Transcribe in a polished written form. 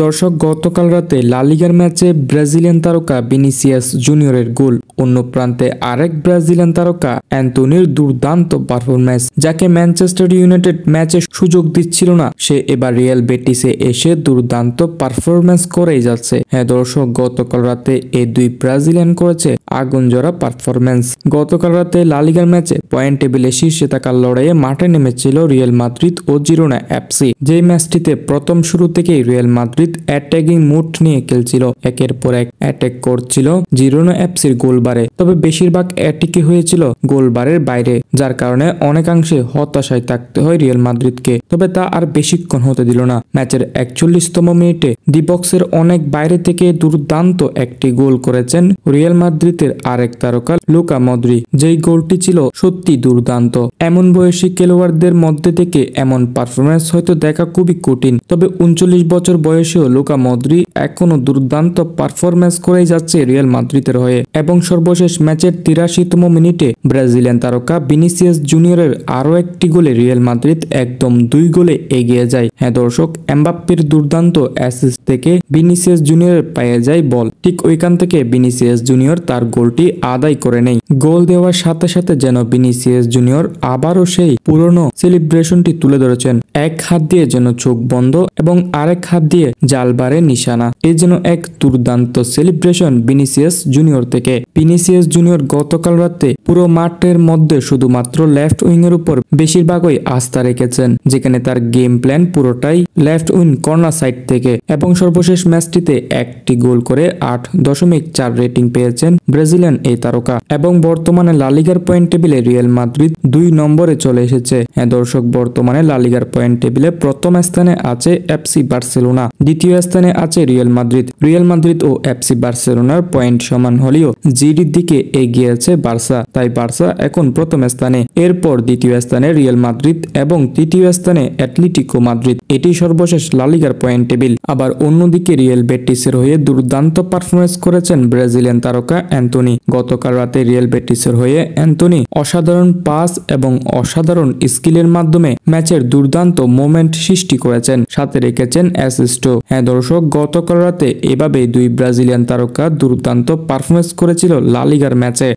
দর্শক, গতকাল রাতে লা লিগার ম্যাচে ব্রাজিলিয়ান তারকা ভিনিসিয়াস জুনিয়রের গোল, অন্য প্রান্তে আরেক ব্রাজিলিয়ান তারকা অ্যান্তোনির দুর্দান্ত পারফরম্যান্স। যাকে ম্যানচেস্টার ইউনাইটেড ম্যাচে সুযোগ দিচ্ছিল না, সে এবার রিয়াল বেটিসে এসে দুর্দান্ত পারফরম্যান্স করেই যাচ্ছে। হ্যাঁ দর্শক, গতকাল রাতে এই দুই ব্রাজিলিয়ান করেছে আগুন জোড়া পারফরম্যান্স। গতকাল রাতে লা লিগার ম্যাচে পয়েন্ট টেবিলে শীর্ষে থাকার লড়াইয়ে মাঠে নেমেছিল রিয়াল মাদ্রিদ ও জিরোনা এফসি। যেই ম্যাচটিতে প্রথম শুরু থেকেই রিয়াল মাদ্রিদ অ্যাটাকিং মুড নিয়ে খেলছিল, একের পর এক অ্যাটাক করছিল জিরোনা এফসির গোলবারে। তবে বেশিরভাগ অ্যাটাকই হয়েছিল গোলবারের বাইরে, যার কারণে অনেকাংশে হতাশায় থাকতে হয় রিয়াল মাদ্রিদকে। তবে তা আর বেশিক্ষণ হতে দিল না। ম্যাচের 41তম মিনিটে ডি বক্সের অনেক বাইরে থেকে দুর্দান্ত একটি গোল করেছেন রিয়াল মাদ্রিদের আরেক তারকা লুকা মদ্রিক। যেই গোলটি ছিল সত্যি দুর্দান্ত। এমন বয়সী খেলোয়াড়দের মধ্যে থেকে এমন পারফরম্যান্স হয়তো দেখা খুবই কঠিন। তবে 39 বছর বয়সেও লুকা মদ্রিক এখনো দুর্দান্ত পারফরম্যান্স করেই যাচ্ছে রিয়াল মাদ্রিদের হয়ে। এবং সর্বশেষ ম্যাচের 83তম মিনিটে ব্রাজিলিয়ান তারকা ভিনিসিয়াস জুনিয়রের আরো একটি গোলে রিয়াল মাদ্রিদ একদম 2 গোলে এগিয়ে যায়। হ্যাঁ দর্শক, এমবাপ্পের দুর্দান্ত অ্যাসিস্ট থেকে ভিনিসিয়াস জুনিয়রের পায়ে যায় বল। ঠিক ওইখান থেকে ভিনিসিয়াস জুনিয়র তার গোলটি আদায় করে নেয়। গোল দেওয়ার সাথে সাথে যেন ভিনিসিয়াস জুনিয়র আবারও সেই পুরনো সেলিব্রেশনটি তুলে ধরেছেন। এক হাত দিয়ে যেন চোখ বন্ধ এবং আরেক হাত দিয়ে জালবারে নিশানা। এই যেন এক দুর্দান্ত সেলিব্রেশন ভিনিসিয়াস জুনিয়র থেকে। ভিনিসিয়াস জুনিয়র গতকাল রাতে পুরো মাঠের মধ্যে শুধুমাত্র লেফট উইং এর উপর বেশিরভাগই আস্থা রেখেছেন, যেখানে তার গেম প্ল্যান পুরোটাই লেফট উইং কর্নার সাইড থেকে। এবং সর্বশেষ ম্যাচটিতে একটি গোল করে 8.4 রেটিং পেয়েছেন ব্রাজিলিয়ান এই তারকা। এবং বর্তমানে লা লিগার পয়েন্ট টেবিলে রিয়াল মাদ্রিদ 2 নম্বরে চলে এসেছে। হ্যাঁ দর্শক, বর্তমানে লা লিগার পয়েন্ট টেবিলে প্রথম স্থানে আছে এফসি বার্সেলোনা, দ্বিতীয় স্থানে আছে রিয়াল মাদ্রিদ। রিয়াল মাদ্রিদ ও এফসি বার্সেলোনার পয়েন্ট সমান হলেও জিডির দিকে এগিয়ে আছে বার্সা, তাই বার্সা এখন প্রথম স্থানে। এরপর দ্বিতীয় স্থানে রিয়াল মাদ্রিদ এবং তৃতীয় স্থানে অ্যাটলেটিকো মাদ্রিদ। এটি সর্বশেষ লা লিগার পয়েন্ট টেবিল। আবার অন্যদিকে রিয়াল বেটিসের হয়ে দুর্দান্ত পারফরম্যান্স করেছেন ব্রাজিলিয়ান তারকা অ্যান্তোনি। গতকাল রাতে রিয়াল বেটিসের হয়ে অ্যান্তোনি অসাধারণ পাস এবং অসাধারণ স্কিলের মাধ্যমে ম্যাচের দুর্দান্ত মোমেন্ট সৃষ্টি করেছেন, সাথে রেখেছেন অ্যাসিস্টও। হ্যাঁ দর্শক, গতকাল রাতে এভাবেই দুই ব্রাজিলিয়ান তারকা দুর্দান্ত পারফরম্যান্স করেছিল লা লিগার ম্যাচে।